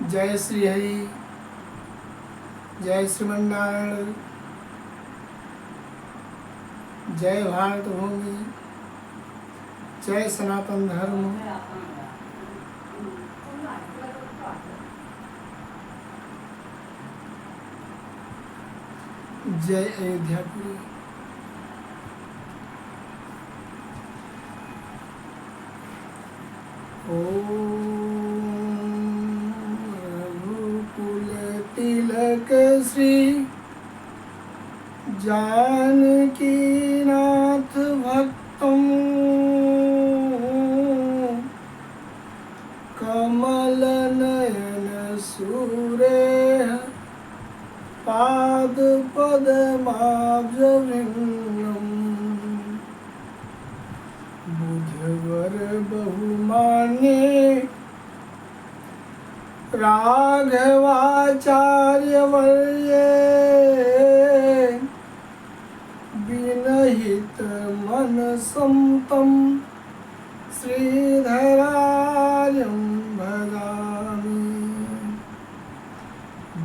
जय श्री हरि, जय श्रीमन्नारायण, जय भारत भूमि, जय सनातन धर्म। जय अयोध्यापुरी। रघुकुल तिलक श्री जानकी नाथ भक्तम कमल नयन सूरेह पाद पद्माब्जवृन्दम् बुधवर बहुमान्ये राघवाचार्यवर्ये विनहित मनसं तं श्रीधरार्यं भजामि।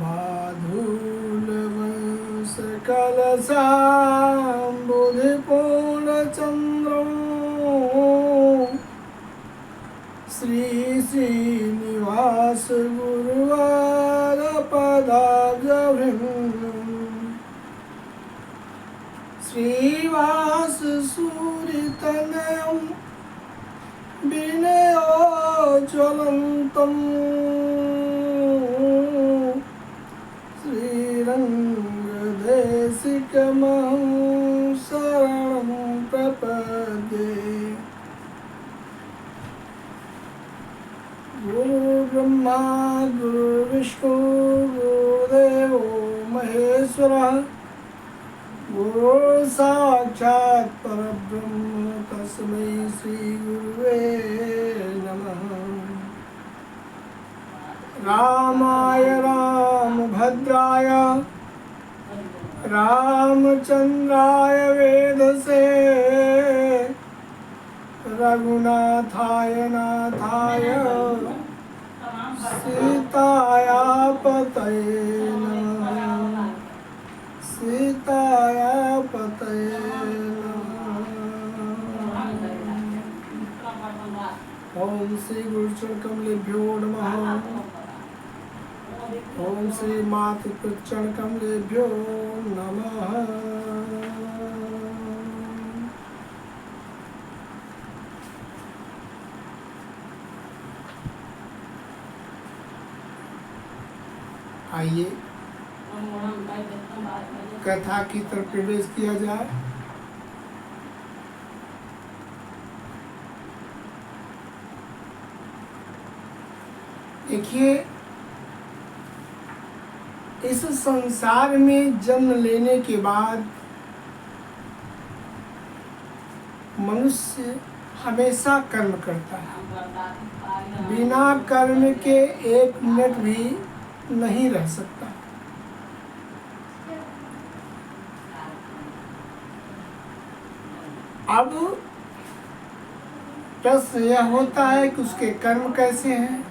बाधूलवंशकलशाम्बुधिपूर्णचन्द्रं श्री श्रीनिवास गुरुवरपदाब्जवृन्दम् श्रीवास सूरितनयं विनयोज्ज्वलन्तं श्रीरङ्गदेशिकमहं शरणं प्रपद्ये। गुरुर्ब्रह्मा गुरुर्विष्णु गुरुदेवो महेश्वरः गुरुः साक्षात् परब्रह्म तस्मै श्री गुरुवे नमः। रामाय रामभद्राय रामचन्द्राय वेधसे रघुनाथाय नाथाय सीताया पतये नमः। सीताया पतये नमः। ओम श्री गुरुचरणकमलेभ्यो नमः। ओम श्री मातृचरणकमलेभ्यो नमः। आइए कथा की तरफ प्रवेश किया जाए। देखिए, इस संसार में जन्म लेने के बाद मनुष्य हमेशा कर्म करता है। बिना कर्म के एक मिनट भी नहीं रह सकता। अब प्रश्न यह होता है कि उसके कर्म कैसे हैं।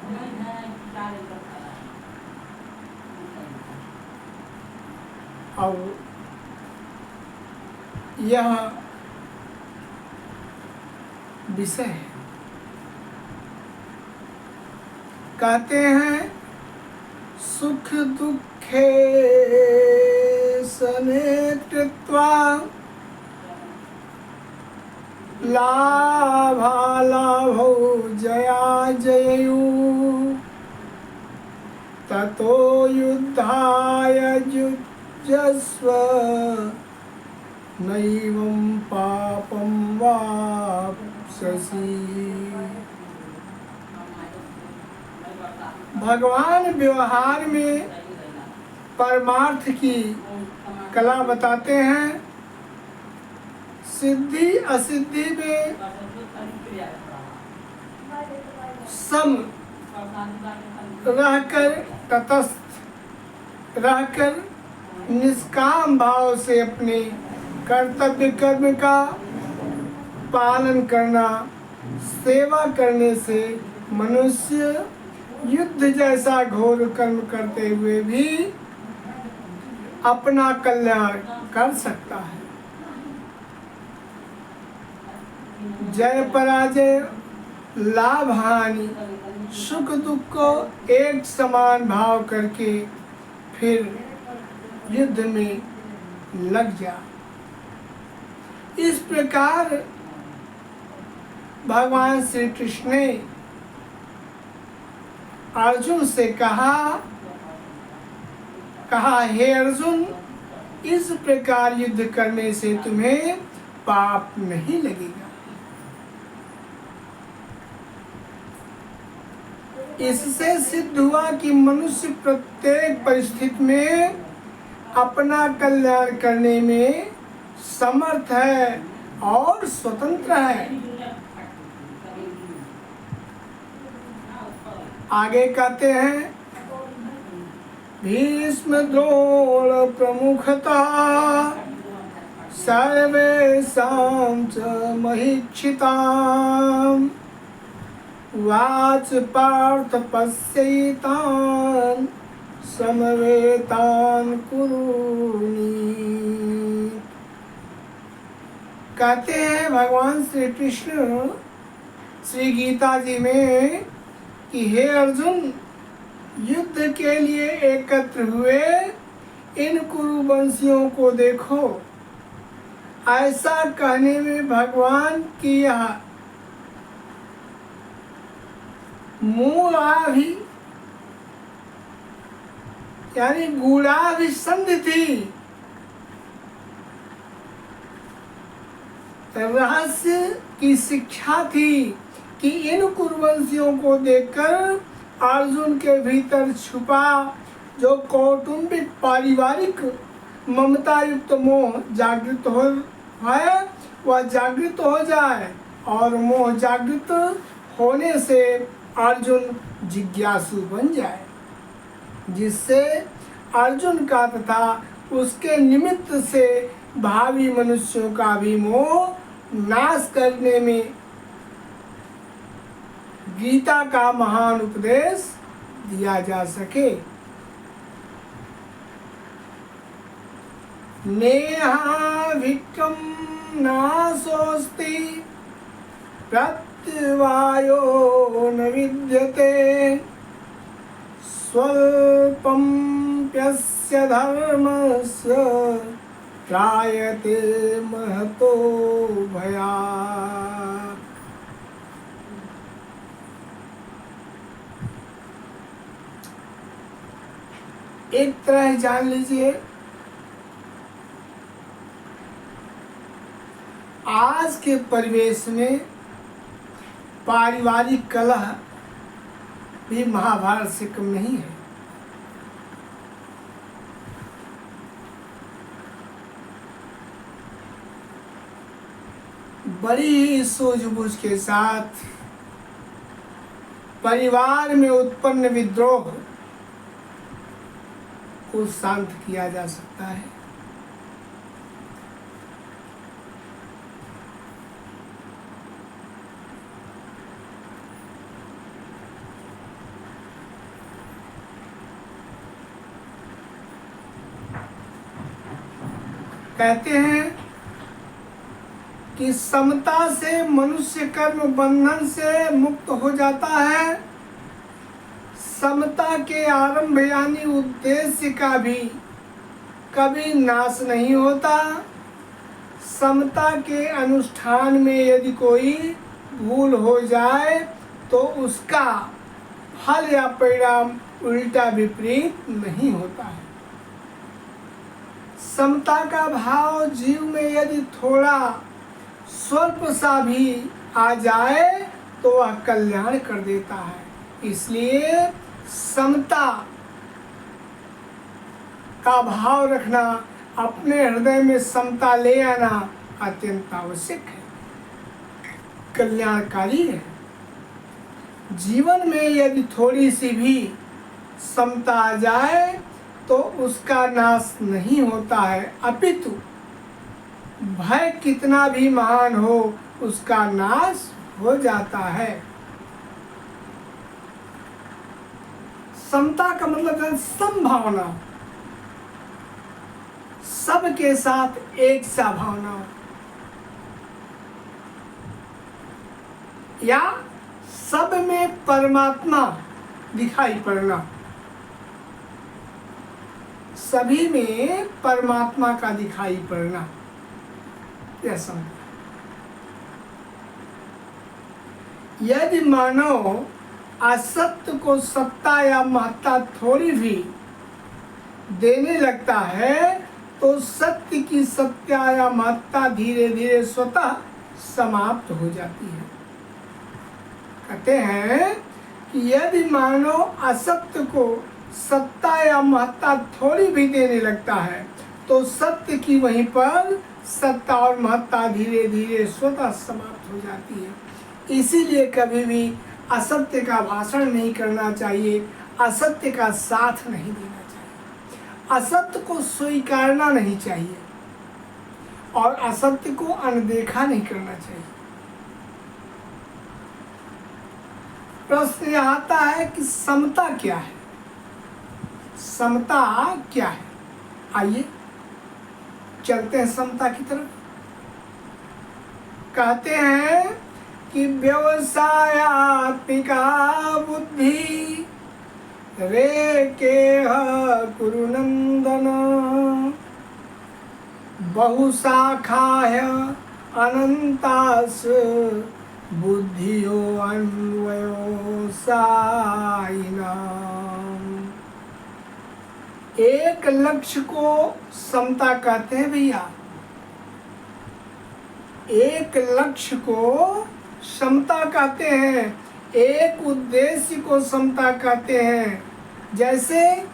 अब यह विषय है। कहते हैं सुख दुखे सने कृत्वा लाभालाभौ जया जययु ततो युद्धाय युज्यस्व नैवं पापं वाप्स्यसि। भगवान व्यवहार में परमार्थ की कला बताते हैं। सिद्धि असिद्धि में सम रहकर, तटस्थ रहकर निष्काम भाव से अपने कर्तव्य कर्म का पालन करना, सेवा करने से मनुष्य युद्ध जैसा घोर कर्म करते हुए भी अपना कल्याण कर सकता है। जय पराजय, लाभ हानि, सुख दुख को एक समान भाव करके फिर युद्ध में लग जा। इस प्रकार भगवान श्री कृष्ण ने अर्जुन से कहा, हे अर्जुन, इस प्रकार युद्ध करने से तुम्हें पाप नहीं लगेगा। इससे सिद्ध हुआ कि मनुष्य प्रत्येक परिस्थिति में अपना कल्याण करने में समर्थ है और स्वतंत्र है। आगे कहते हैं, भीष्म द्रोण प्रमुखता सर्वेषां च महीक्षिताम् वाच पार्थ पश्यैतान् समवेतान् कुरुनि। कहते हैं भगवान श्री कृष्ण श्री गीता जी में कि हे अर्जुन, युद्ध के लिए एकत्र हुए इन कुरुवंशियों को देखो। ऐसा कहने में भगवान की यह मूलाभि यानी गूढ़ाभिसंधि थी, रहस्य की शिक्षा थी कि इन कुरुवंशियों को देखकर अर्जुन के भीतर छुपा जो कौटुंबिक पारिवारिक ममता युक्त मोह जागृत हो है वह जागृत हो जाए, और मोह जागृत होने से अर्जुन जिज्ञासु बन जाए, जिससे अर्जुन का तथा उसके निमित्त से भावी मनुष्यों का भी मोह नाश करने में गीता का महान उपदेश दिया जा सके। नेहाभिक्रम नाशोस्ति प्रत्यवायो न विद्यते स्वल्पं प्यस्य धर्मस्य त्रायते महतो भयात्। एक तरह जान लीजिए, आज के परिवेश में पारिवारिक कलह भी महाभारत से कम नहीं है। बड़ी ही सूझबूझ के साथ परिवार में उत्पन्न विद्रोह को शांत किया जा सकता है। कहते हैं कि समता से मनुष्य कर्म बंधन से मुक्त हो जाता है। समता के आरंभ यानी उद्देश्य का भी कभी नाश नहीं होता। समता के अनुष्ठान में यदि कोई भूल हो जाए तो उसका फल या परिणाम उल्टा विपरीत नहीं होता है। समता का भाव जीव में यदि थोड़ा स्वल्प सा भी आ जाए तो वह कल्याण कर देता है। इसलिए समता का भाव रखना, अपने हृदय में समता ले आना अत्यंत आवश्यक है, कल्याणकारी है। जीवन में यदि थोड़ी सी भी समता आ जाए तो उसका नाश नहीं होता है, अपितु भय कितना भी महान हो उसका नाश हो जाता है। समता का मतलब है समभावना, सबके साथ एक सा भावना, या सब में परमात्मा दिखाई पड़ना, सभी में परमात्मा का दिखाई पड़ना, यह समता। यदि मानव असत्य को सत्ता या महत्ता थोड़ी भी देने लगता है तो सत्य की सत्ता या महत्ता धीरे धीरे स्वतः समाप्त हो जाती है। कहते हैं कि यदि मानव असत्य को सत्ता या महत्ता थोड़ी भी देने लगता है तो सत्य की वहीं पर सत्ता और महत्ता धीरे धीरे स्वतः समाप्त हो जाती है। इसीलिए कभी भी असत्य का भाषण नहीं करना चाहिए, असत्य का साथ नहीं देना चाहिए, असत्य को स्वीकारना नहीं चाहिए और असत्य को अनदेखा नहीं करना चाहिए। प्रश्न यह आता है कि समता क्या है? समता क्या है? आइए चलते हैं समता की तरफ। कहते हैं कि व्यवसायात्मिका बुद्धि रे के कुरुनंदन बहुशाखाय अनंतास बुद्धियो अन्वयो साइनाम। एक लक्ष्य को समता कहते हैं भैया, एक लक्ष्य को समता कहते हैं, एक उद्देश्य को समता कहते हैं। जैसे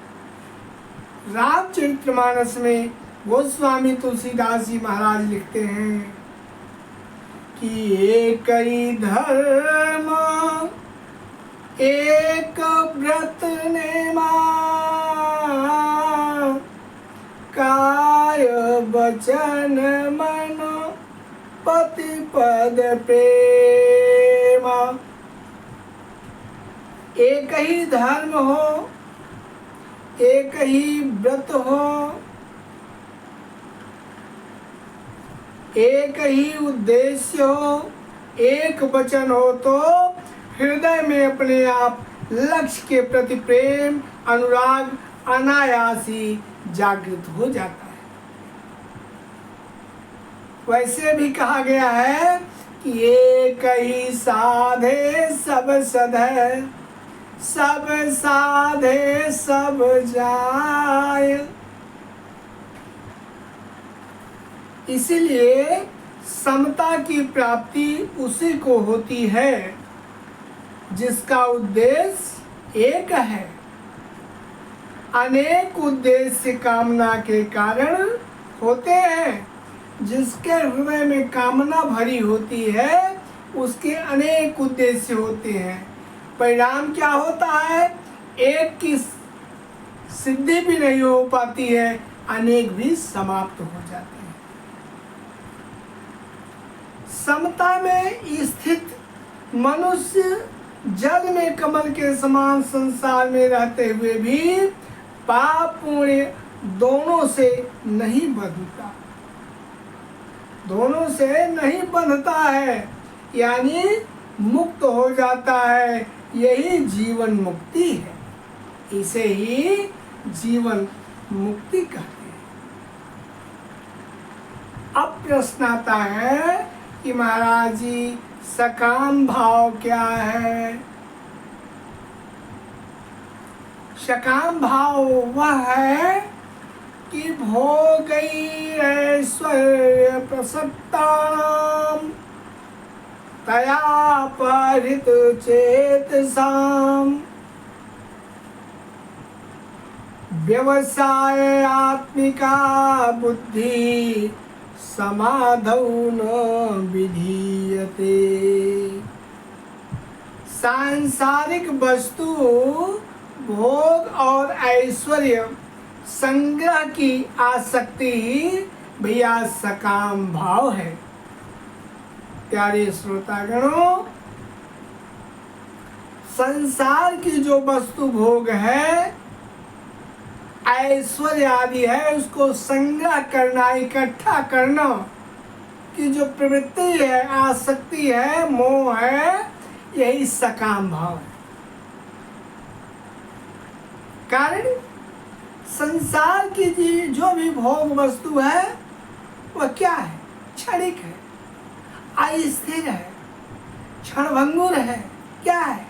रामचरितमानस में गोस्वामी तुलसीदास जी महाराज लिखते हैं कि एक ही धर्म एक व्रत नेमा काय वचन मन पति पद प्रेम। एक ही धर्म हो, एक ही व्रत हो, एक ही उद्देश्य हो, एक वचन हो तो हृदय में अपने आप लक्ष्य के प्रति प्रेम अनुराग अनायास ही जागृत हो जाता है। वैसे भी कहा गया है कि एक ही साधे सब सधे, सब साधे सब जाय। इसलिए समता की प्राप्ति उसी को होती है जिसका उद्देश्य एक है। अनेक उद्देश्य कामना के कारण होते हैं। जिसके हृदय में कामना भरी होती है उसके अनेक उद्देश्य होते हैं। परिणाम क्या होता है? एक की सिद्धि भी नहीं हो पाती है, अनेक भी समाप्त हो जाते हैं। समता में स्थित मनुष्य जल में कमल के समान संसार में रहते हुए भी पाप पुण्य दोनों से नहीं बंधता, दोनों से नहीं बंधता है, यानी मुक्त हो जाता है। यही जीवन मुक्ति है, इसे ही जीवन मुक्ति कहते हैं। अब प्रश्न आता है कि महाराज जी सकाम भाव क्या है? सकाम भाव वह है कि भोग ऐश्वर्य प्रसक्ताम तया परित चेतसाम व्यवसाय आत्मिका बुद्धि समाधौ न विधीयते। सांसारिक वस्तु भोग और ऐश्वर्य संग्रह की आसक्ति भैया सकाम भाव है। प्यारे श्रोतागणों, संसार की जो वस्तु भोग है, ऐश्वर्य आदि है, उसको संग्रह करना, इकट्ठा करना की जो प्रवृत्ति है, आसक्ति है, मोह है, यही सकाम भाव है। कारण संसार की जो भी भोग वस्तु है वह क्या है? क्षणिक है, अस्थिर है, क्षणभंगुर है, क्या है?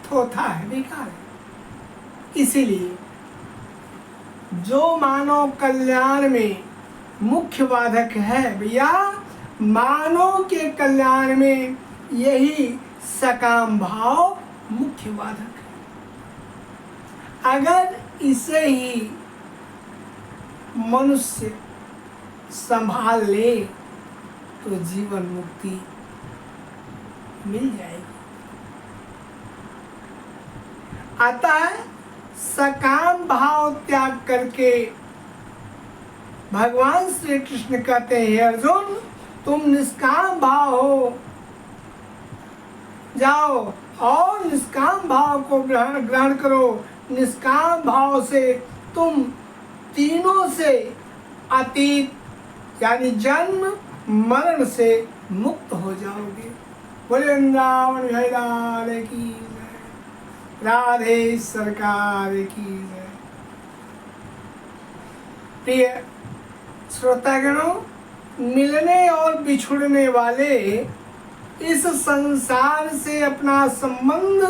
थोथा है, बेकार है। इसीलिए जो मानव कल्याण में मुख्य बाधक है भैया, मानव के कल्याण में यही सकाम भाव मुख्य बाधक है। अगर इसे ही मनुष्य संभाल ले तो जीवन मुक्ति मिल जाएगी। अतः सकाम भाव त्याग करके भगवान श्री कृष्ण कहते हैं, अर्जुन तुम निष्काम भाव हो जाओ और निष्काम भाव को ग्रहण करो। निष्काम भाव से तुम तीनों से अतीत यानी जन्म मरण से मुक्त हो जाओगे। बोले वृंदावन भैलाल की जय, राधे सरकार की जय। प्रिय श्रोतागणों, मिलने और बिछुड़ने वाले इस संसार से अपना संबंध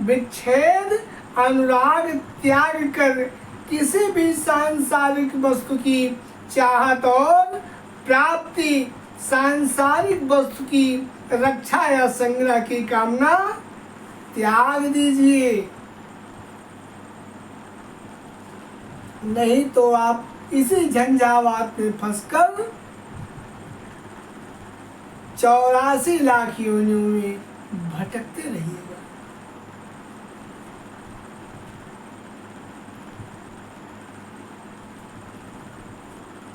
विच्छेद अनुराग त्याग कर किसी भी सांसारिक वस्तु की चाहत और प्राप्ति, सांसारिक वस्तु की रक्षा या संग्रह की कामना त्याग दीजिए, नहीं तो आप इसी झंझावात में फंसकर 84 लाख योनियों में भटकते रहिएगा।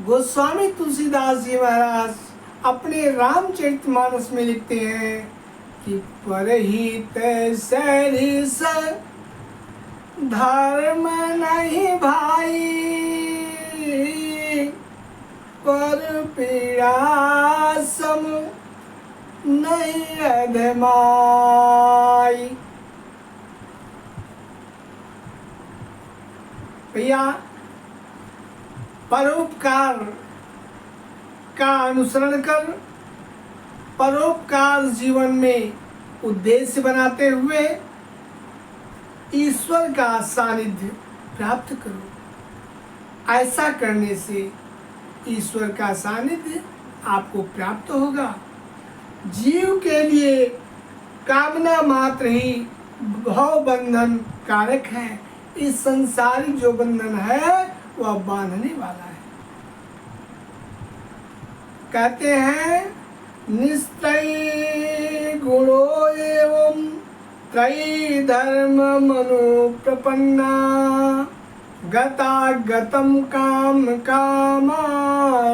गोस्वामी तुलसीदास जी महाराज अपने रामचरितमानस में लिखते हैं कि परहित सरिस धर्म नहीं भाई, पर पीड़ा सम नहीं अधमाई। भैया, परोपकार का अनुसरण कर परोपकार जीवन में उद्देश्य बनाते हुए ईश्वर का सानिध्य प्राप्त करो। ऐसा करने से ईश्वर का सानिध्य आपको प्राप्त होगा। जीव के लिए कामना मात्र ही भव बंधन कारक है। इस संसारिक जो बंधन है वह बांधने वाला है। कहते हैं निस्त्रयी गुणो एवं त्रयी धर्म मनो प्रपन्ना, गता गतम काम कामा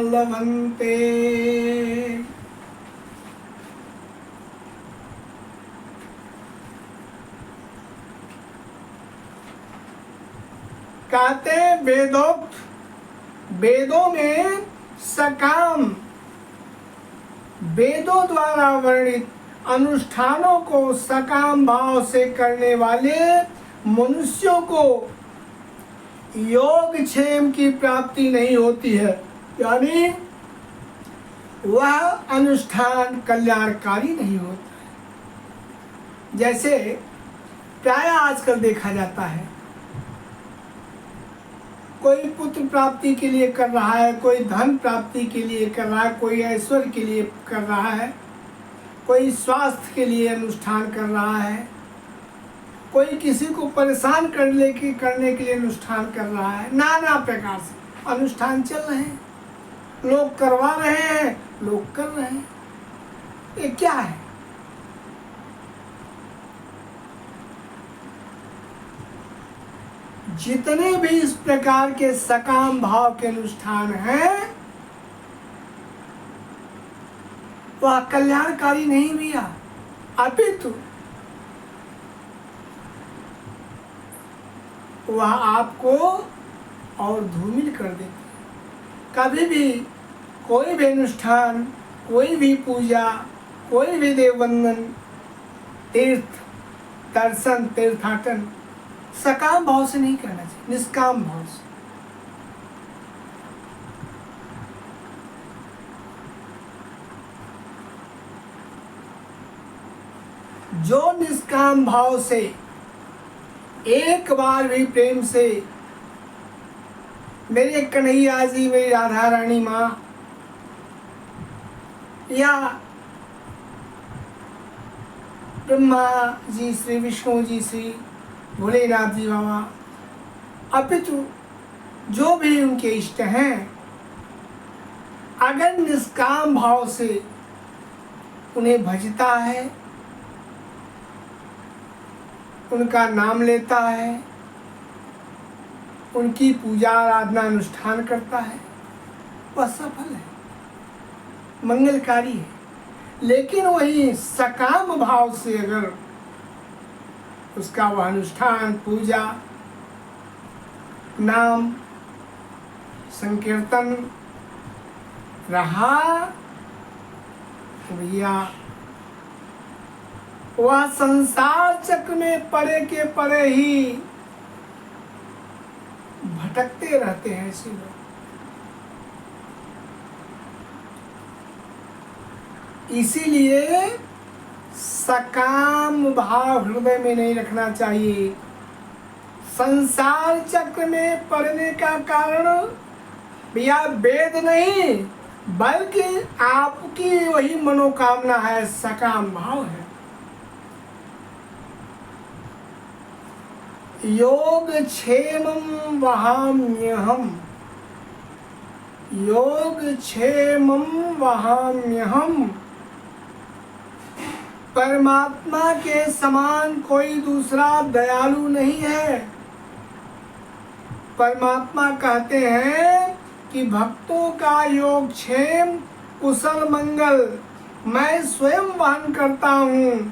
लभन्ते। कहते वेदों में सकाम, वेदों द्वारा वर्णित अनुष्ठानों को सकाम भाव से करने वाले मनुष्यों को योगक्षेम की प्राप्ति नहीं होती है, यानी वह अनुष्ठान कल्याणकारी नहीं होता। जैसे प्राय आजकल देखा जाता है, कोई पुत्र प्राप्ति के लिए कर रहा है, कोई धन प्राप्ति के लिए कर रहा है, कोई ऐश्वर्य के लिए कर रहा है, कोई स्वास्थ्य के लिए अनुष्ठान कर रहा है, कोई किसी को परेशान करने के लिए अनुष्ठान कर रहा है। नाना प्रकार से अनुष्ठान चल रहे हैं, लोग करवा रहे हैं, लोग कर रहे हैं। ये क्या है? जितने भी इस प्रकार के सकाम भाव के अनुष्ठान हैं वह कल्याणकारी नहीं भैया, अपितु वह आपको और धूमिल कर देती है। कभी भी कोई भी अनुष्ठान, कोई भी पूजा, कोई भी देववंदन, तीर्थ दर्शन, तीर्थाटन सकाम भाव से नहीं करना चाहिए, निष्काम भाव से। जो निष्काम भाव से एक बार भी प्रेम से मेरे कन्हैया जी, मेरी राधा रानी माँ, या ब्रह्मा जी, श्री विष्णु जी, श्री भोलेनाथ जी बाबा, अपितु जो भी उनके इष्ट हैं, अगर निष्काम भाव से उन्हें भजता है, उनका नाम लेता है, उनकी पूजा आराधना अनुष्ठान करता है, वह सफल है, मंगलकारी है। लेकिन वही सकाम भाव से अगर उसका वह अनुष्ठान, पूजा, नाम, संकीर्तन रहा तो भैया वह संसार चक्र में परे के परे ही भटकते रहते हैं ऐसे लोग। इसीलिए सकाम भाव हृदय में नहीं रखना चाहिए। संसार चक्र में पड़ने का कारण भैया वेद नहीं, बल्कि आपकी वही मनोकामना है, सकाम भाव है। योगक्षेमं वहाम्यहम्, योगक्षेमं वहाम्यहम्। परमात्मा के समान कोई दूसरा दयालु नहीं है। परमात्मा कहते हैं कि भक्तों का योगक्षेम, कुशल मंगल मैं स्वयं वहन करता हूँ।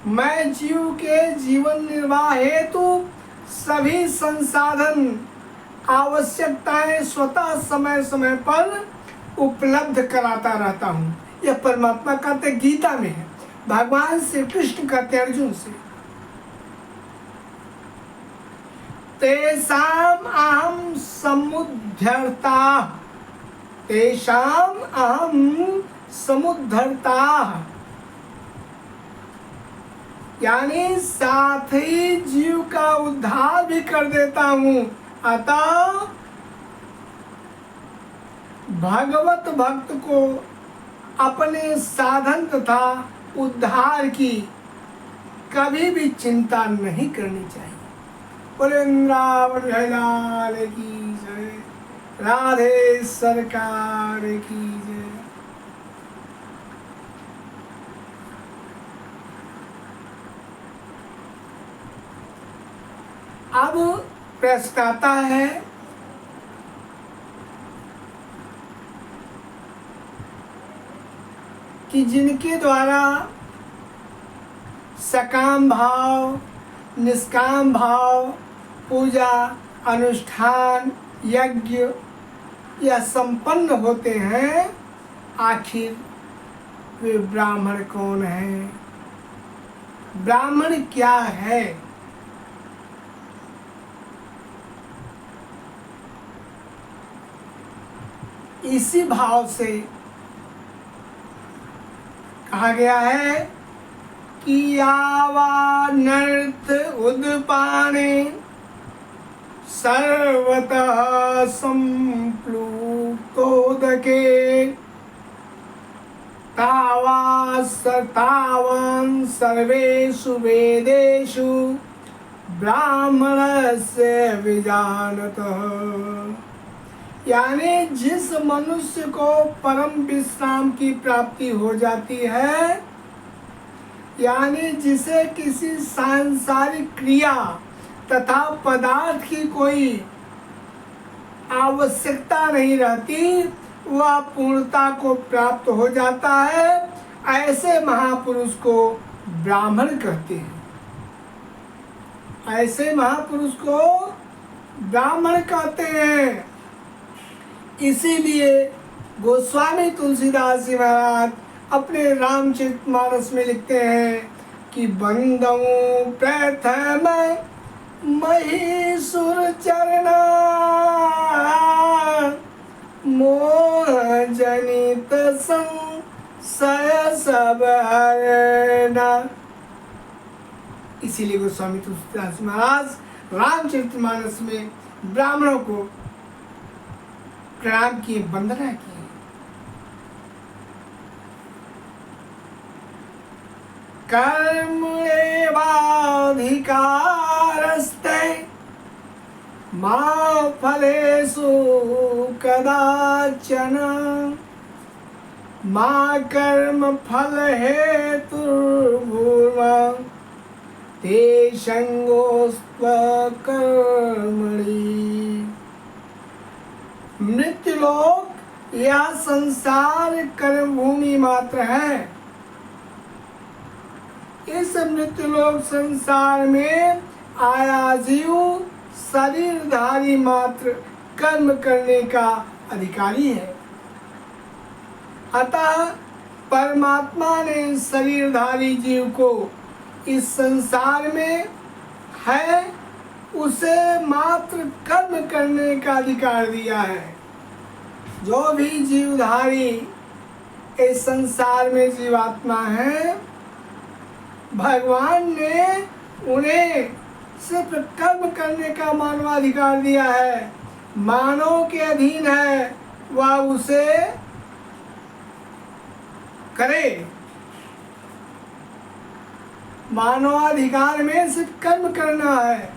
मैं जीव के जीवन निर्वाह हेतु सभी संसाधन, आवश्यकताएं स्वतः समय समय पर उपलब्ध कराता रहता हूँ। यह परमात्मा कहते गीता में है, भगवान श्री कृष्ण कहते अर्जुन से। तेषाम अहम समुद्धर्ता, तेषाम अहम समुद्धर्ता, यानी साथ ही जीव का उद्धार भी कर देता हूँ। अतः भगवत भक्त को अपने साधन तथा उद्धार की कभी भी चिंता नहीं करनी चाहिए। वृंदावन लाल की जय, राधे सरकार की जय। अब प्रश्न आता है कि जिनके द्वारा सकाम भाव, निष्काम भाव, पूजा, अनुष्ठान, यज्ञ यह संपन्न होते हैं, आखिर वे ब्राह्मण कौन है? ब्राह्मण क्या है? इसी भाव से कहा गया है कि यावानर्थ उद्पाने सर्वतः संप्लुतोदके तावान् सर्वेषु वेदेषु ब्राह्मणस्य विजानतः। यानी जिस मनुष्य को परम विश्राम की प्राप्ति हो जाती है, यानी जिसे किसी सांसारिक क्रिया तथा पदार्थ की कोई आवश्यकता नहीं रहती, वह पूर्णता को प्राप्त हो जाता है, ऐसे महापुरुष को ब्राह्मण कहते हैं। ऐसे महापुरुष को ब्राह्मण कहते हैं। इसीलिए गोस्वामी तुलसीदास जी महाराज अपने रामचरितमानस में लिखते हैं कि बंदऊ प्रथम महीसुर चरणा मोह जनित संशय सब हरना। इसीलिए गोस्वामी तुलसीदास महाराज रामचरितमानस में ब्राह्मणों को प्रणाम किए, वंदना किए। कर्म एवाधिकारस्ते मा फलेषु कदाचन मा कर्म फल हेतुर्भूर्मा ते संगोस्त्व कर्मणि। मृत्युलोक यह संसार कर्म भूमि मात्र है। इस मृत्युलोक संसार में आया जीव शरीरधारी मात्र कर्म करने का अधिकारी है। अतः परमात्मा ने शरीरधारी जीव को इस संसार में है उसे मात्र कर्म करने का अधिकार दिया है। जो भी जीवधारी इस संसार में जीवात्मा है, भगवान ने उन्हें सिर्फ कर्म करने का मानवाधिकार दिया है। मानव के अधीन है, वह उसे करे। मानवाधिकार में सिर्फ कर्म करना है,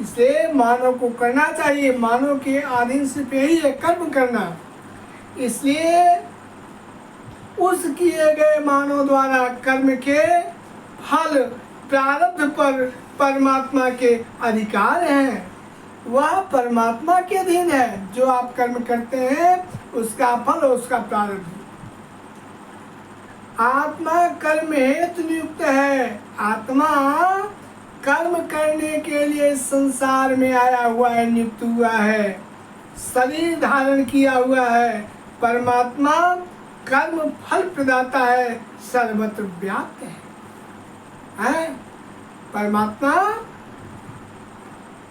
इसे मानव को करना चाहिए। मानव के अधीन सिर्फ यही है, कर्म करना। इसलिए उस किए गए मानव द्वारा कर्म के फल प्रारब्ध पर परमात्मा के अधिकार हैं। वह परमात्मा के अधीन है। जो आप कर्म करते हैं उसका फल और उसका प्रारब्ध। आत्मा कर्म हेतु नियुक्त है। आत्मा कर्म करने के लिए संसार में आया हुआ है, नियुक्त हुआ है, शरीर धारण किया हुआ है। परमात्मा कर्म फल प्रदाता है, सर्वत्र व्याप्त है। परमात्मा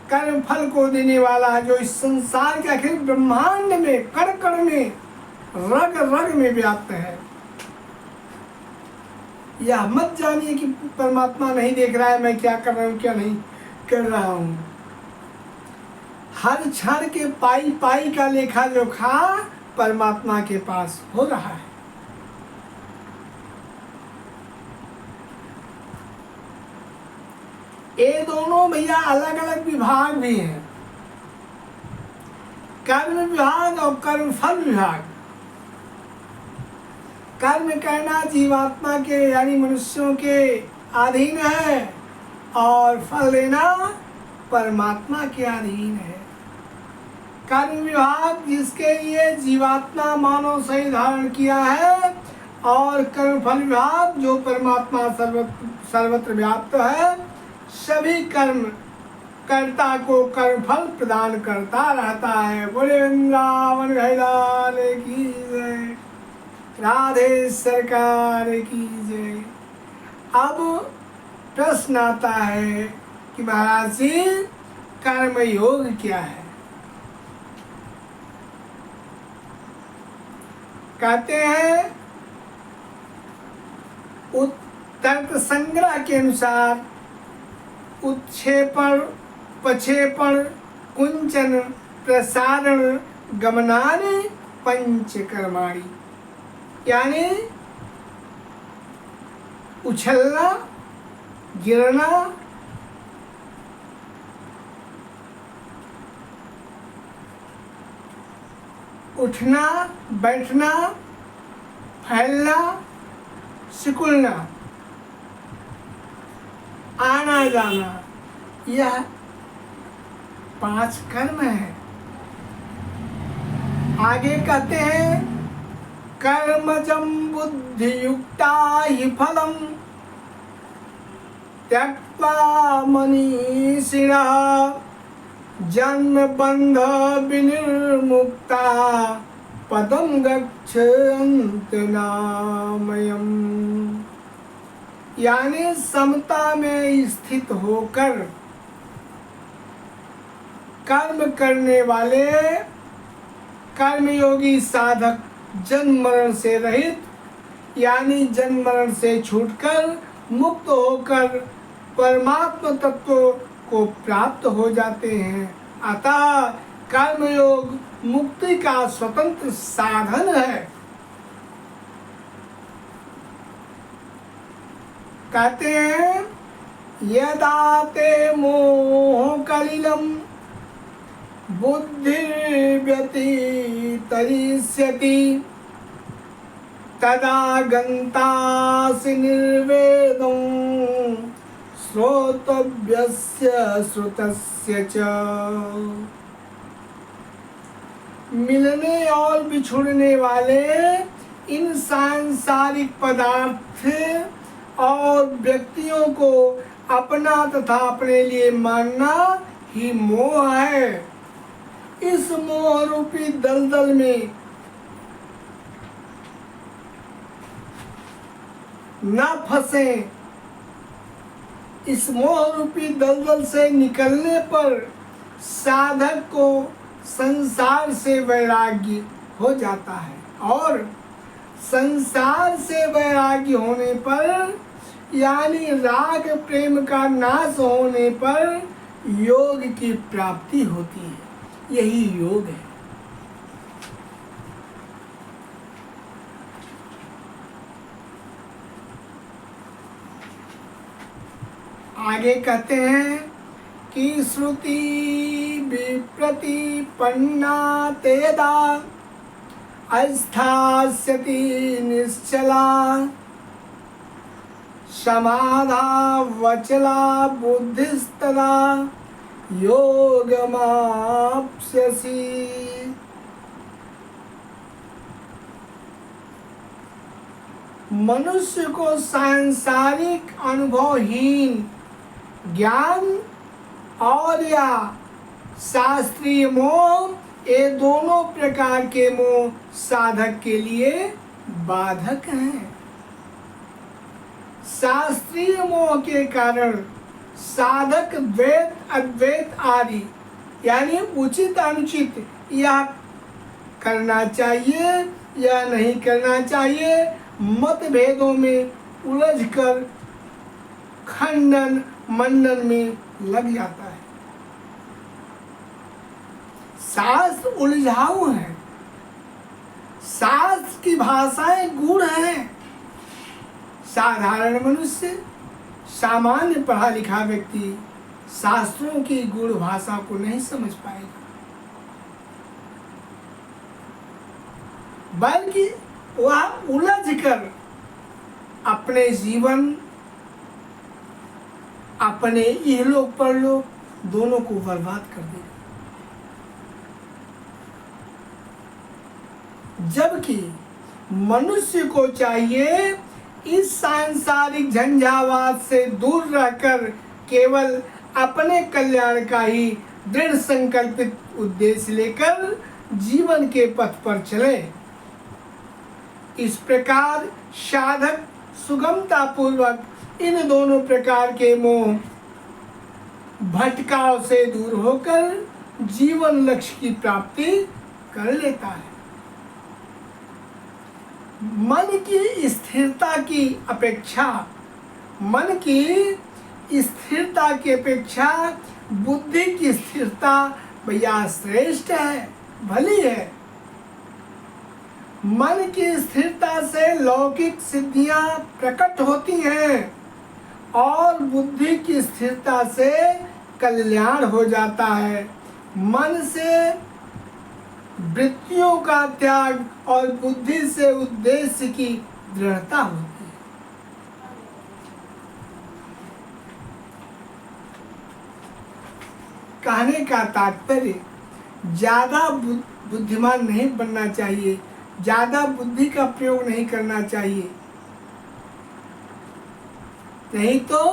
कर्म फल को देने वाला है, जो इस संसार के अखिल ब्रह्मांड में कण कण में रग रग में व्याप्त है। यह मत जानिए कि परमात्मा नहीं देख रहा है मैं क्या कर रहा हूँ क्या नहीं कर रहा हूँ। हर क्षण के पाई पाई का लेखा जोखा परमात्मा के पास हो रहा है। ये दोनों भैया अलग अलग विभाग भी हैं, कर्म विभाग और कर्म फल विभाग। कर्म करना जीवात्मा के यानी मनुष्यों के अधीन है और फल देना परमात्मा के अधीन है। कर्म विभाग जिसके लिए जीवात्मा मानव शरीर धारण किया है, और कर्म फल विभाग जो परमात्मा सर्वत्र व्याप्त है, सभी कर्म कर्ता को कर्म फल प्रदान करता रहता है। बोले वृंदावन भैलाल की जय, राधे सरकार की जय। अब प्रश्न आता है कि महाराज जी कर्म योग क्या है? कहते हैं तर्क संग्रह के अनुसार उत्क्षेपण, प्रक्षेपण, कुंचन, प्रसारण, गमनानि पंचकर्माणि, यानी उछलना, गिरना, उठना, बैठना, फैलना, सिकुड़ना, आना जाना, यह 5 कर्म है। आगे कहते हैं कर्मजं बुद्धियुक्ता हि फलं त्यक्त्वा मनीषिणः जन्म बंध विनिर्मुक्ता पदम गच्छन्ति नामयम्। यानी समता में स्थित होकर कर्म करने वाले कर्मयोगी साधक जन्म मरण से रहित यानी जन्म मरण से छूटकर मुक्त होकर परमात्मा तत्व को प्राप्त हो जाते हैं। अतः कर्मयोग मुक्ति का स्वतंत्र साधन है। कहते हैं यदा ते मोह कलिलम बुद्धि व्यतितरिष्यति तदा गन्तासि निर्वेदं श्रोतव्यस्य श्रुतस्य च। मिलने और बिछुड़ने वाले इन सांसारिक पदार्थ और व्यक्तियों को अपना तथा अपने लिए मानना ही मोह है। इस मोह रूपी दलदल में न फंसे। इस मोह रूपी दलदल से निकलने पर साधक को संसार से वैराग्य हो जाता है और संसार से वैराग्य होने पर यानी राग प्रेम का नाश होने पर योग की प्राप्ति होती है। यही योग है। आगे कहते हैं कि श्रुति विप्रतिपन्ना तेदा अस्थास्यति निश्चला समाधा वचला बुद्धिस्तदा योगमाप्स्यसि। मनुष्य को सांसारिक अनुभवहीन ज्ञान और या शास्त्रीय मोह ये दोनों प्रकार के मोह साधक के लिए बाधक हैं। शास्त्रीय मोह के कारण साधक द्वैत अद्वैत आदि यानी उचित अनुचित या करना चाहिए या नहीं करना चाहिए मतभेदों में उलझकर खंडन मंडन में लग जाता है। शास्त्र उलझाऊ है। शास्त्र की भाषाएं गूढ़ हैं। साधारण मनुष्य सामान्य पढ़ा लिखा व्यक्ति शास्त्रों की गूढ़ भाषा को नहीं समझ पाएगा, बल्कि वह उलझकर अपने जीवन अपने इहलोक परलोक दोनों को बर्बाद कर देगा। जबकि मनुष्य को चाहिए इस सांसारिक झंझावात से दूर रहकर केवल अपने कल्याण का ही दृढ़ संकल्पित उद्देश्य लेकर जीवन के पथ पर चले। इस प्रकार साधक सुगमता पूर्वक इन दोनों प्रकार के मोह भटकाव से दूर होकर जीवन लक्ष्य की प्राप्ति कर लेता है। मन की स्थिरता की अपेक्षा बुद्धि की स्थिरता भैया श्रेष्ठ है, भली है। मन की स्थिरता से लौकिक सिद्धियां प्रकट होती हैं और बुद्धि की स्थिरता से कल्याण हो जाता है। मन से वृत्तियों का त्याग और बुद्धि से उद्देश्य की दृढ़ता होती है। कहने का तात्पर्य ज्यादा बुद्धिमान नहीं बनना चाहिए, ज्यादा बुद्धि का प्रयोग नहीं करना चाहिए, नहीं तो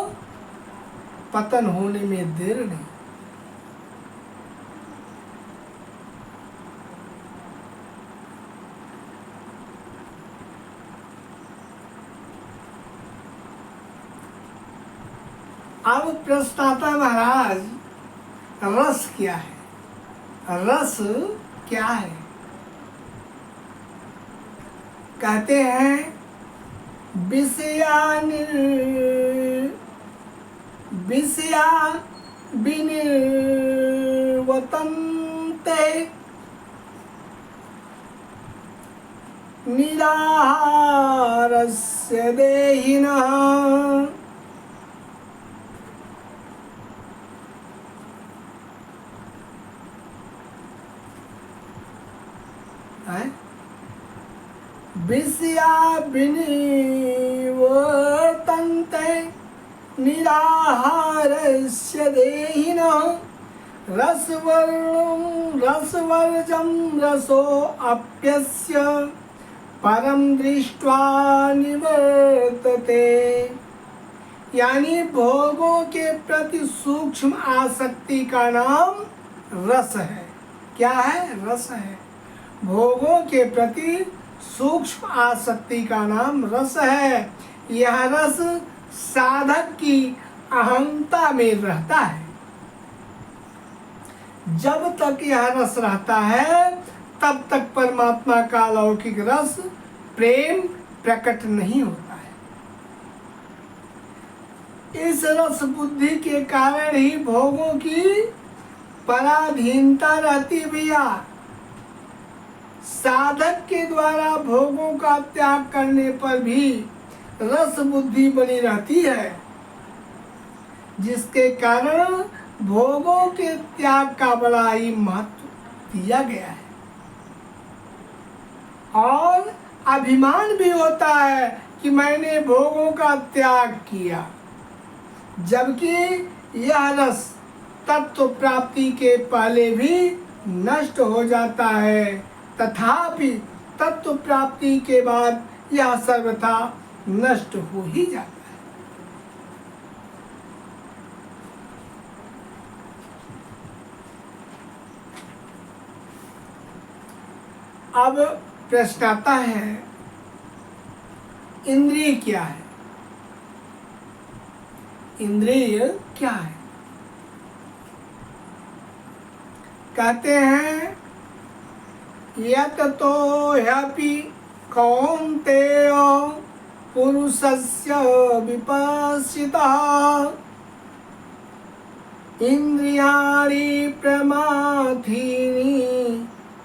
पतन होने में देर नहीं। अब प्रश्न आता महाराज, रस क्या है? रस क्या है? कहते हैं विषया विनिर्वतन्ते निराहारस्य देहिनः। विषया विनिवर्तन्ते निराहारस्य देहिनः। रसवर्जं रसोऽप्यस्य परम दृष्ट्वा निवर्तते। यानी भोगों के प्रति सूक्ष्म आसक्ति का नाम रस है। क्या है? रस है। भोगों के प्रति सूक्ष्म आसक्ति का नाम रस है। यह रस साधक की अहंता में रहता है। जब तक यह रस रहता है तब तक परमात्मा का अलौकिक रस प्रेम प्रकट नहीं होता है। इस रस बुद्धि के कारण ही भोगों की पराधीनता रहती भैया। साधक के द्वारा भोगों का त्याग करने पर भी रस बुद्धि बनी रहती है, जिसके कारण भोगों के त्याग का बड़ा ही महत्व दिया गया है। और अभिमान भी होता है कि मैंने भोगों का त्याग किया, जबकि यह रस तत्व प्राप्ति के पहले भी नष्ट हो जाता है, तथापि तत्व प्राप्ति के बाद यह सर्वथा नष्ट हो ही जाता है। अब प्रश्न आता है, इंद्रिय क्या है? इंद्रिय क्या है? कहते हैं यततो ह्यपि कौन्तेय पुरुषस्य विपश्चितः इंद्रियाणि प्रमाथीनि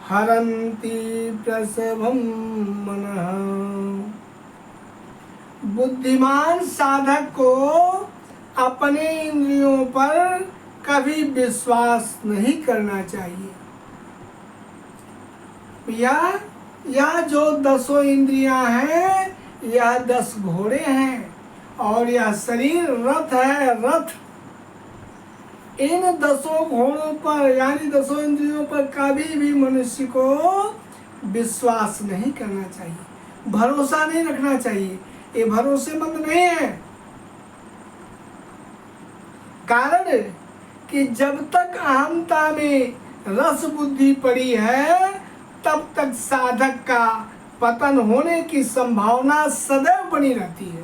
हरन्ति प्रसभं मनः। बुद्धिमान साधक को अपने इंद्रियों पर कभी विश्वास नहीं करना चाहिए। यह जो 10 इंद्रियां हैं, यह 10 घोड़े हैं और यह शरीर रथ है। रथ इन 10 घोड़ों पर यानी 10 इंद्रियों पर कभी भी मनुष्य को विश्वास नहीं करना चाहिए, भरोसा नहीं रखना चाहिए। ये भरोसेमंद नहीं है। कारण कि जब तक अहंता में रस बुद्धि पड़ी है तब तक साधक का पतन होने की संभावना सदैव बनी रहती है।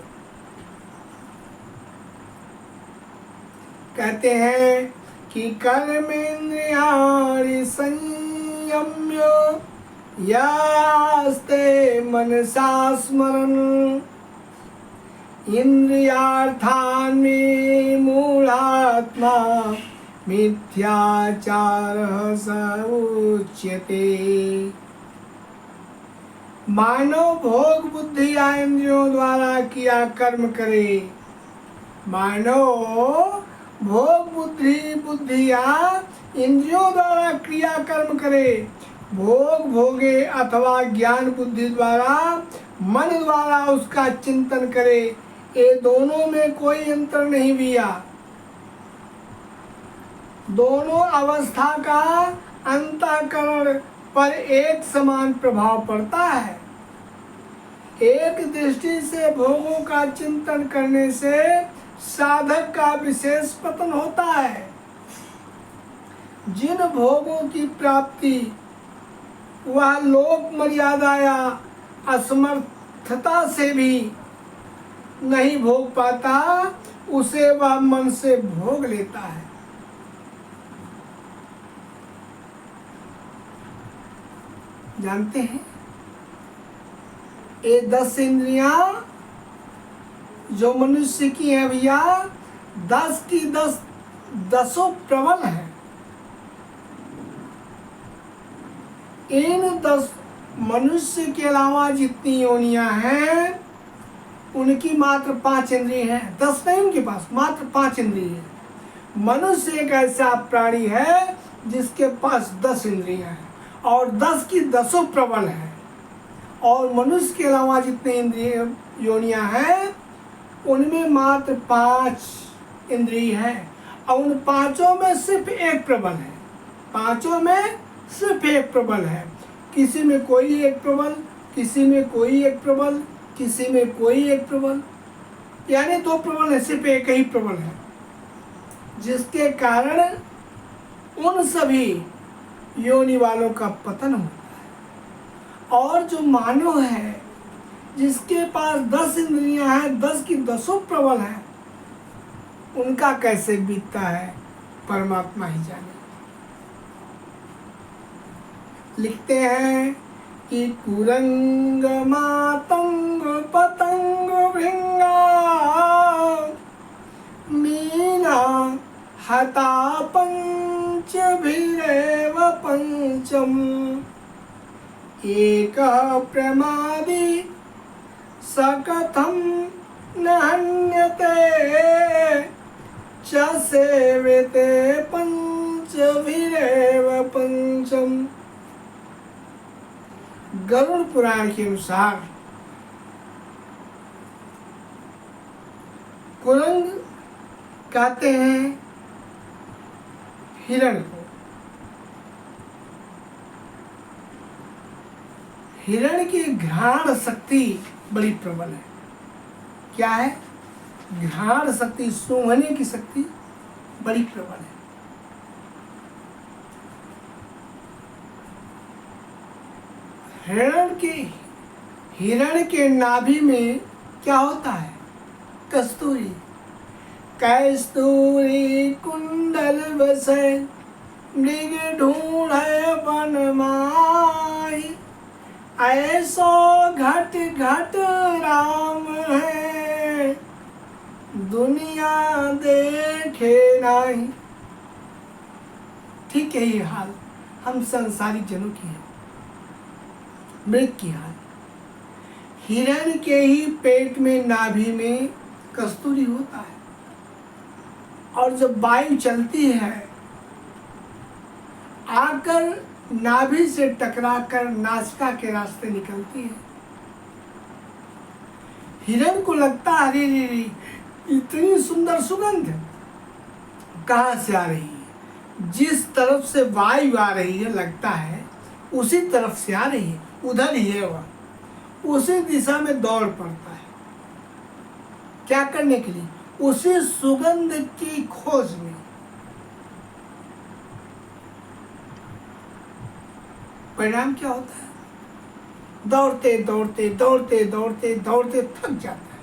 कहते हैं कि कर्मेन्द्रियाणि संयम्य यास्ते मनसा स्मरन् इंद्रियार्थान् मूढ़ात्मा मिथ्याचारः स उच्यते। मानव भोग बुद्धि या इंद्रियों द्वारा किया कर्म करे। मानव भोग बुद्धि या इंद्रियों द्वारा क्रिया कर्म करे, भोग भोगे अथवा ज्ञान बुद्धि द्वारा मन द्वारा उसका चिंतन करे, ये दोनों में कोई अंतर नहीं भैया। दोनों अवस्था का अंतःकरण पर एक समान प्रभाव पड़ता है। एक दृष्टि से भोगों का चिंतन करने से साधक का विशेष पतन होता है। जिन भोगों की प्राप्ति वह लोक मर्यादा या असमर्थता से भी नहीं भोग पाता, उसे वह मन से भोग लेता है। जानते हैं ये 10 इंद्रियां जो मनुष्य की है भैया, 10 की 10 प्रबल है। इन 10 मनुष्य के अलावा जितनी योनियां हैं उनकी मात्र 5 इंद्रिय हैं। 10 नहीं उनके पास, मात्र 5 इंद्रिय है। मनुष्य एक ऐसा प्राणी है जिसके पास 10 इंद्रियां हैं और 10 की 10 प्रबल है। और मनुष्य के अलावा जितने इंद्रिय योनियां हैं उनमें मात्र 5 इंद्रिय है और उन 5 में सिर्फ एक प्रबल है। 5 में सिर्फ एक प्रबल है। किसी में कोई एक प्रबल, किसी में कोई एक प्रबल, किसी में कोई एक प्रबल, यानी 2 प्रबल है, सिर्फ एक ही प्रबल है। जिसके कारण उन सभी योनि वालों का पतन होता है। और जो मानव है जिसके पास 10 इंद्रियां हैं, 10 की 10 प्रबल हैं, उनका कैसे बीतता है परमात्मा ही जाने। लिखते हैं कि कुरंग मातंग पतंग भृंगा मीना हता पंच भीरेव पंचम एक प्रमादी सकथम न हन्यते च सेवेते पंच भीरेव पंचम। गरुड़ पुराण के अनुसार कुरंग कहते हैं हिरण को। हिरण की घ्राण शक्ति बड़ी प्रबल है। क्या है? घ्राण शक्ति, सूंघने की शक्ति बड़ी प्रबल है। हिरण के नाभि में क्या होता है? कस्तूरी। कस्तूरी कुंडल बसे मृग ढूंढे वन माही ऐसो घट घट राम है दुनिया देखे नहीं। ठीक है, ये हाल हम संसारिक जनों की है, मृग की हाल। हिरण के ही पेट में, नाभि में कस्तूरी होता है और जब वायु चलती है आकर नाभि से टकराकर नासिका के रास्ते निकलती है। हिरण को लगता है अरे रे इतनी सुंदर सुगंध कहाँ से आ रही है। जिस तरफ से वायु आ रही है लगता है उसी तरफ से आ रही है, उधर ही है वह, उसी दिशा में दौड़ पड़ता है। क्या करने के लिए? उसी सुगंध की खोज में। परिणाम क्या होता है? दौड़ते दौड़ते दौड़ते दौड़ते दौड़ते थक जाता है।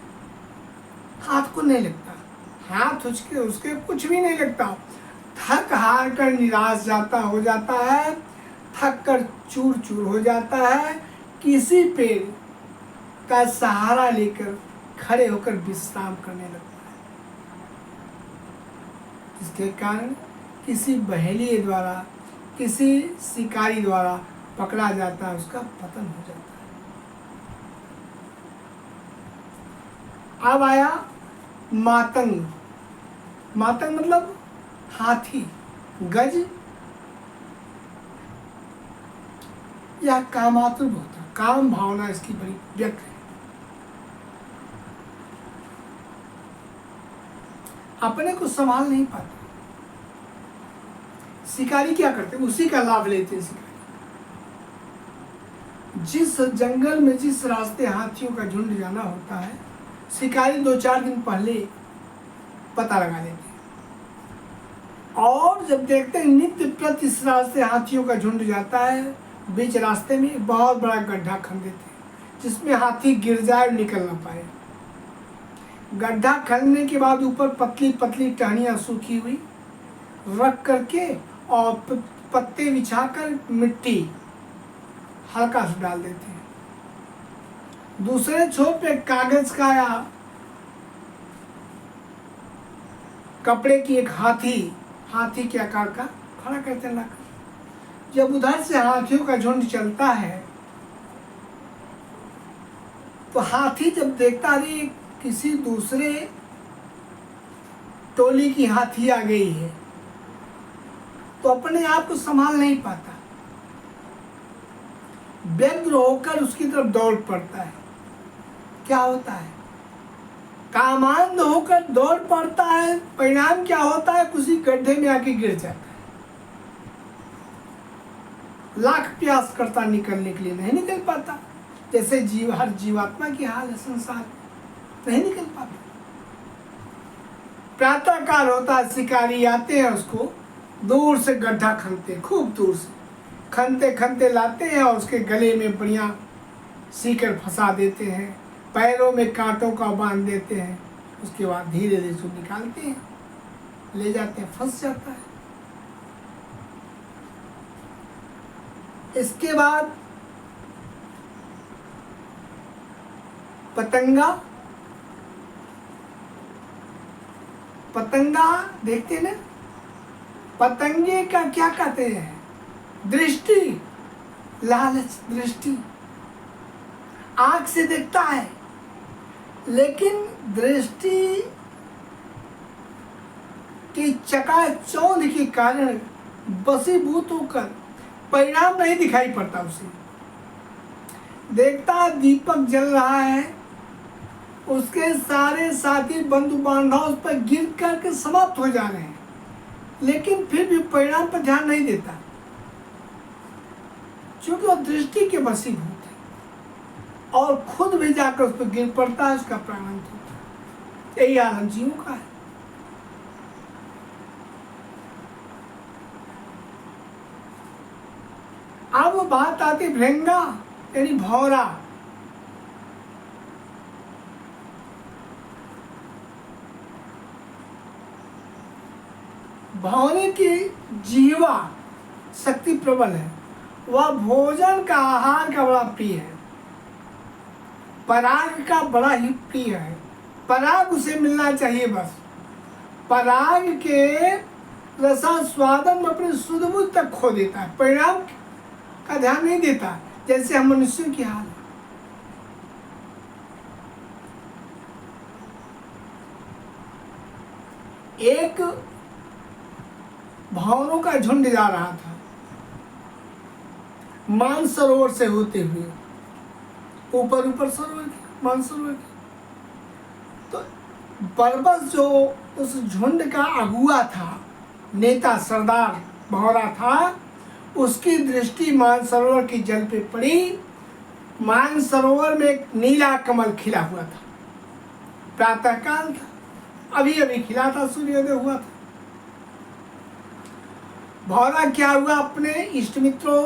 हाथ को नहीं लगता, हाथ उसके कुछ भी नहीं लगता। थक हार कर निराश जाता हो जाता है, थक कर चूर चूर हो जाता है। किसी पेड़ का सहारा लेकर खड़े होकर विश्राम करने लगता है। इसके कारण किसी बहेलिए द्वारा, किसी शिकारी द्वारा पकड़ा जाता है, उसका पतन हो जाता है। अब आया मातंग। मातंग मतलब हाथी, गज या कामातुर होता, काम भावना इसकी बड़ी व्यक्त है। अपने को संभाल नहीं पाते। शिकारी क्या करते? उसी का लाभ लेते हैं शिकारी। जिस जंगल में जिस रास्ते हाथियों का झुंड जाना होता है, शिकारी 2-4 दिन पहले पता लगा लेते हैं और जब देखते हैं नित्य प्रति इस रास्ते हाथियों का झुंड जाता है, बीच रास्ते में बहुत बड़ा गड्ढा खन देते हैं जिसमें हाथी गिर जाए और निकल ना पाए। गड्ढा खनने के बाद ऊपर पतली पतली टहनियाँ सूखी हुई रख करके और पत्ते बिछाकर मिट्टी हल्का सा डाल देते हैं। दूसरे छोर पे कागज का या कपड़े की एक हाथी के आकार का खड़ा करते हैं लाकर। जब उधर से हाथियों का झुंड चलता है तो हाथी जब देखता है किसी दूसरे टोली की हाथी आ गई है तो अपने आप को संभाल नहीं पाता, व्यग्र होकर उसकी तरफ दौड़ पड़ता है। क्या होता है? कामांध होकर दौड़ पड़ता है, परिणाम क्या होता है? किसी गड्ढे में आके गिर जाता है। लाख प्रयास करता निकलने के लिए, नहीं निकल पाता। जैसे हर जीवात्मा की हाल है संसार, नहीं निकल पाता। प्रातः काल होता है, शिकारी आते हैं, उसको दूर से गड्ढा खनते हैं, खूब दूर से खनते खनते लाते हैं और उसके गले में बढ़िया सीकर फंसा देते हैं, पैरों में कांटों का बांध देते हैं। उसके बाद धीरे धीरे उसको निकालते हैं, ले जाते हैं, फंस जाता है। इसके बाद पतंगा देखते हैं ना, पतंगे का क्या कहते हैं? दृष्टि, लालच दृष्टि। आंख से देखता है लेकिन दृष्टि की चकाचौंध के कारण वशीभूत होकर परिणाम नहीं दिखाई पड़ता उसे। देखता दीपक जल रहा है, उसके सारे साथी बंधु बांधव उस पर गिर करके समाप्त हो जा रहे हैं, लेकिन फिर भी परिणाम पर ध्यान नहीं देता, क्योंकि वो दृष्टि के वशीभूत है और खुद भी जाकर उस पर गिर पड़ता है, उसका प्राणांत होता है। यही हाल हम जीवों का है। अब बात आती भृंगा यानी भौरा। भौरे की जीवा शक्ति प्रबल है, वह भोजन का आहार का बड़ा प्रिय है, पराग का बड़ा ही प्रिय है। पराग उसे मिलना चाहिए बस। पराग के रसास्वादन में अपनी सुध बुद्ध तक खो देता है, परिणाम का ध्यान नहीं देता, जैसे हम मनुष्यों की हाल है। एक भौरों का झुंड जा रहा था मानसरोवर से होते हुए, ऊपर सरोवर मानसरोवर के। तो बरबस जो उस झुंड का अगुआ था, नेता सरदार भौरा था, उसकी दृष्टि मानसरोवर की जल पे पड़ी। मानसरोवर में एक नीला कमल खिला हुआ था, प्रातःकाल था, अभी अभी खिला था, सूर्योदय हुआ था। भौरा क्या हुआ, अपने इष्ट मित्रों,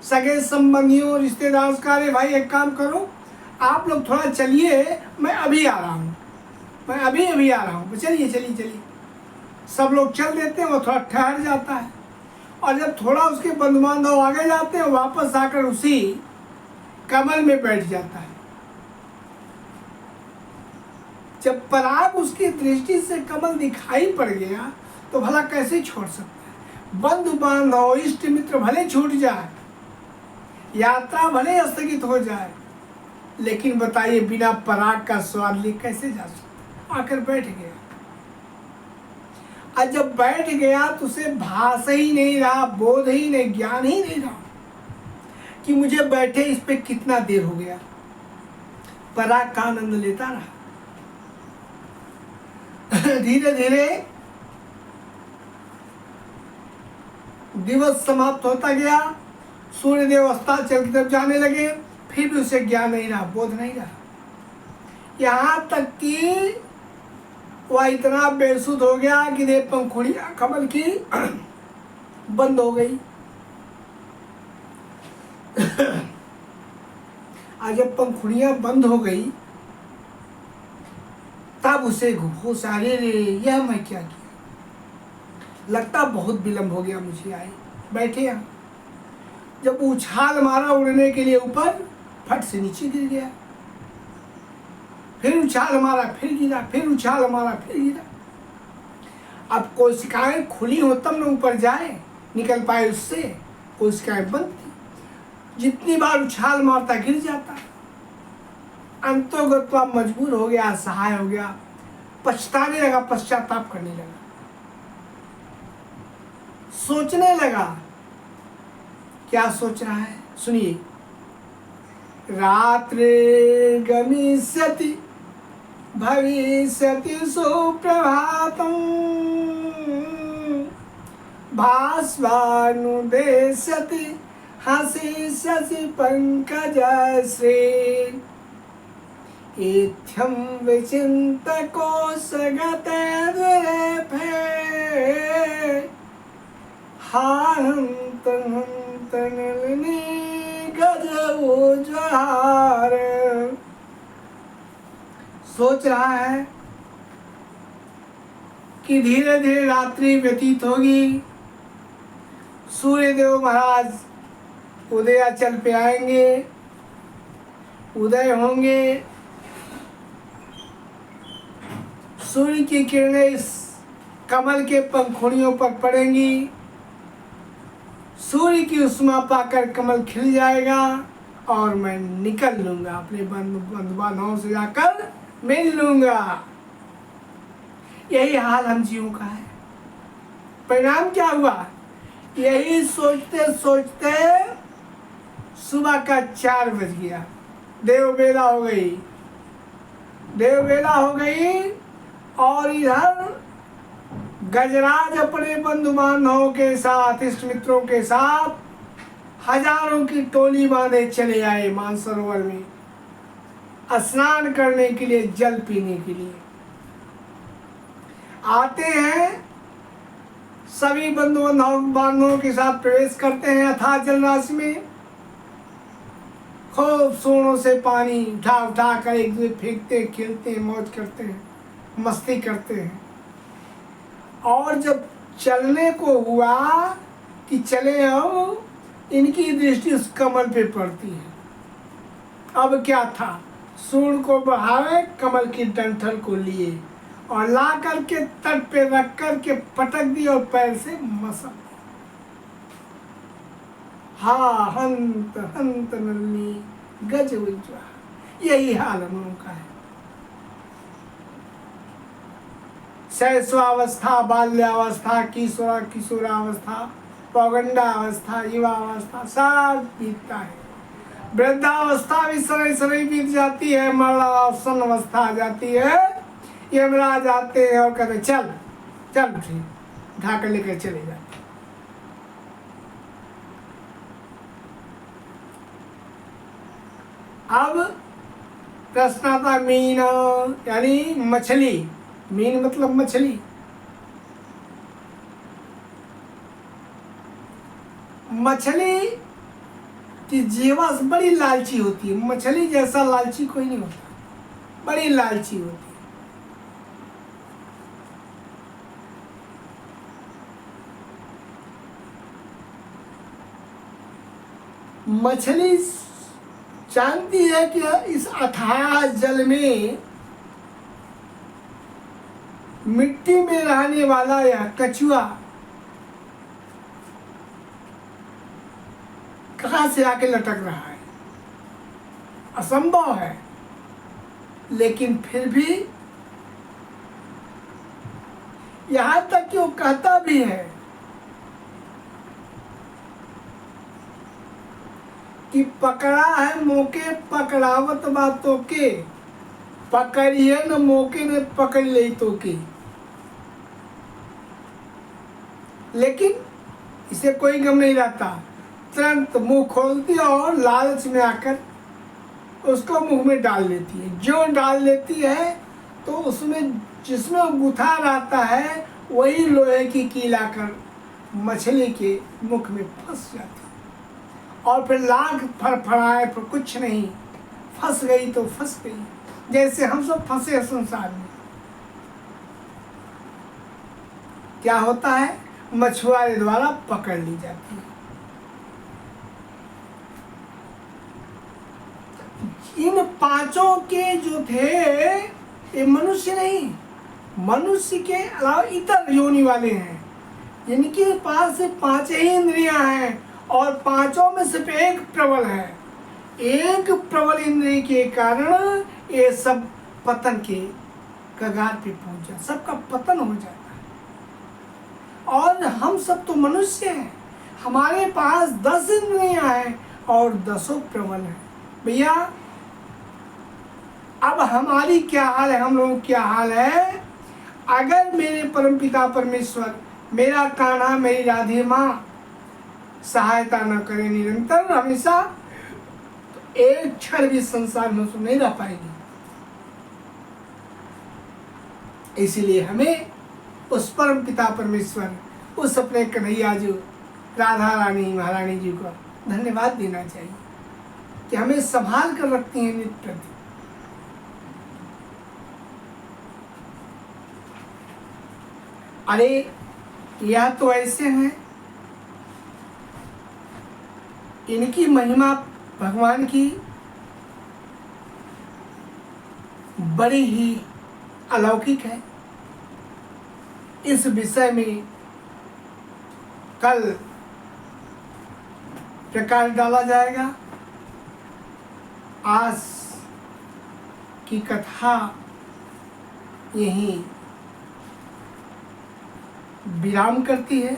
सगे संबंधियों, रिश्तेदारों का, अरे भाई एक काम करो, आप लोग थोड़ा चलिए, मैं अभी आ रहा हूँ, मैं अभी आ रहा हूँ, चलिए चलिए चलिए। सब लोग चल देते हैं, वो थोड़ा ठहर जाता है, और जब थोड़ा उसके बंधु बांधव आगे जाते हैं, वापस आकर उसी कमल में बैठ जाता है। जब पराग उसकी दृष्टि से कमल दिखाई पड़ गया तो भला कैसे छोड़ सकता है? बंधु बांधव, इष्ट मित्र भले छूट जाए, यात्रा भले स्थगित हो जाए, लेकिन बताइए बिना पराग का स्वाद ले कैसे जा सकता? आकर बैठ गया, और जब बैठ गया तो उसे भास ही नहीं रहा, बोध ही नहीं, ज्ञान ही नहीं रहा कि मुझे बैठे इस पे कितना देर हो गया। पराग का आनंद लेता रहा। धीरे धीरे दिवस समाप्त होता गया, सूर्यदेव अस्ताचल की तरफ जाने लगे, फिर भी उसे ज्ञान नहीं रहा, बोध नहीं रहा। यहाँ तक कि वह इतना बेसुध हो गया कि देह पंखुड़ियाँ कमल की बंद हो गई। आज जब पंखुड़ियाँ बंद हो गई तब उसे होश आ रे रे यह मैं क्या किया, लगता बहुत विलम्ब हो गया मुझे। आए बैठे यहाँ, जब उछाल मारा उड़ने के लिए ऊपर, फट से नीचे गिर गया। फिर उछाल मारा, फिर गिरा, फिर उछाल मारा, फिर गिरा। अब कोशिकाएं खुली हो तब न ऊपर जाए, निकल पाए उससे, कोशिकाएं बंद थी। जितनी बार उछाल मारता गिर जाता। अंतोगत्वा मजबूर हो गया, असहाय हो गया, पछताने लगा, पश्चाताप करने लगा, सोचने लगा। क्या सोच रहा है सुनिए। रात्रि गमिष्यति भविष्यति सुप्रभातम् भास्वानुदेश्यति हसिष्यसि पंकजश्री इत्थं विचिन्तकोशगते दुरेफे हाहंतनलिनी गजउज्जहार। सोच रहा है कि धीरे धीरे रात्रि व्यतीत होगी, सूर्यदेव महाराज उदयाचल पे आएंगे, उदय होंगे, सूर्य की किरणें इस कमल के पंखुड़ियों पर पड़ेंगी, सूर्य की उष्मा पाकर कमल खिल जाएगा और मैं निकल लूंगा, अपने बंधु बांधवों से जाकर मिल लूंगा। यही हाल हम जीवों का है। परिणाम क्या हुआ, यही सोचते सोचते सुबह का 4 बज गया, देव बेला हो गई, देव बेला हो गई। और इधर गजराज अपने बंधु बांधवों के साथ, इष्ट मित्रों के साथ हजारों की टोली बांधे चले आए मानसरोवर में स्नान करने के लिए, जल पीने के लिए। आते हैं, सभी बंधु बांधवों के साथ प्रवेश करते हैं अथाह जलराशि में। खूब सोनों से पानी उठा उठा कर एक दूसरे फेंकते, खेलते हैं, मौज करते हैं, मस्ती करते हैं। और जब चलने को हुआ कि चले आओ, इनकी दृष्टि उस कमल पे पड़ती है। अब क्या था, सूर्य को बढ़ावे, कमल की डंठल को लिए और ला करके तट पे रख करके पटक दी और पैर से मसल। हाँ हंत हंत नलिनी गज उज्ज्वल, यही हाल हम लोगों का है। शैशवावस्था, बाल्यावस्था, किशोरावस्था, पौगंडावस्था, युवावस्था सब बीतता है। वृद्धावस्था भी सराय सराय बीत जाती है, मरणासन अवस्था आ जाती है। यमराज आते हैं और कहते चल चल, उठा कर लेकर चले जाते। अब प्रश्न आता, मीन यानी मछली, मीन मतलब मछली। मछली की जीवा बड़ी लालची होती है, मछली जैसा लालची कोई नहीं होता, बड़ी लालची होती है। मछली जानती है कि इस अथाह जल में मिट्टी में रहने वाला यह कछुआ कहाँ से आके लटक रहा है, असंभव है। लेकिन फिर भी यहाँ तक कि वो कहता भी है कि पकड़ा है मौके पकड़ावत बातों के, पकड़िए न मौके ने पकड़ ले तो के। लेकिन इसे कोई गम नहीं रहता, तुरंत मुंह खोलती है और लालच में आकर उसको मुंह में डाल लेती है। जो डाल लेती है तो उसमें जिसमें गुथा रहता है वही लोहे की कील आकर मछली के मुख में फंस जाती है। और फिर लाख फड़फड़ाए पर कुछ नहीं, फंस गई तो फंस गई, जैसे हम सब फंसे हैं संसार में। क्या होता है, मछुआरे द्वारा पकड़ ली जाती है। इन पांचों के जो थे ये मनुष्य नहीं, मनुष्य के अलावा इतर योनि वाले हैं, जिनके पास सिर्फ 5 ही इंद्रियां हैं और पांचों में सिर्फ एक प्रबल है। एक प्रबल इंद्रिय के कारण ये सब पतन के कगार पे पहुंच जाए, सबका पतन हो जाता है। और हम सब तो मनुष्य हैं, हमारे पास 10 इंद्रियां हैं और 10 प्रबल हैं। भैया अब हमारी क्या हाल है, हम लोगों की क्या हाल है, अगर मेरे परमपिता परमेश्वर, मेरा कान्हा, मेरी राधे माँ सहायता न करे निरंतर हमेशा, तो एक क्षण भी संसार में नहीं रह पाएगी। इसीलिए हमें उस परम पिता परमेश्वर, उस अपने कन्हैया जो राधा रानी महारानी जी को धन्यवाद देना चाहिए कि हमें संभाल कर रखती हैं नित्य प्रति। अरे यह तो ऐसे हैं, इनकी महिमा भगवान की बड़ी ही अलौकिक है। इस विषय में कल प्रकाश डाला जाएगा। आज की कथा यहीं विराम करती है।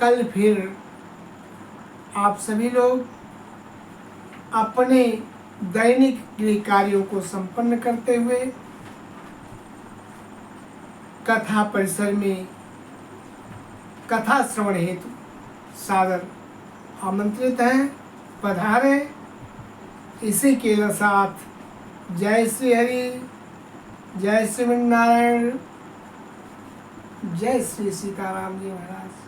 कल फिर आप सभी लोग अपने दैनिक गृह कार्यों को संपन्न करते हुए कथा परिसर में कथा श्रवण हेतु सादर आमंत्रित हैं, पधारें। इसी के साथ जय श्री हरि, जय श्री नारायण, जय श्री सीताराम जी महाराज।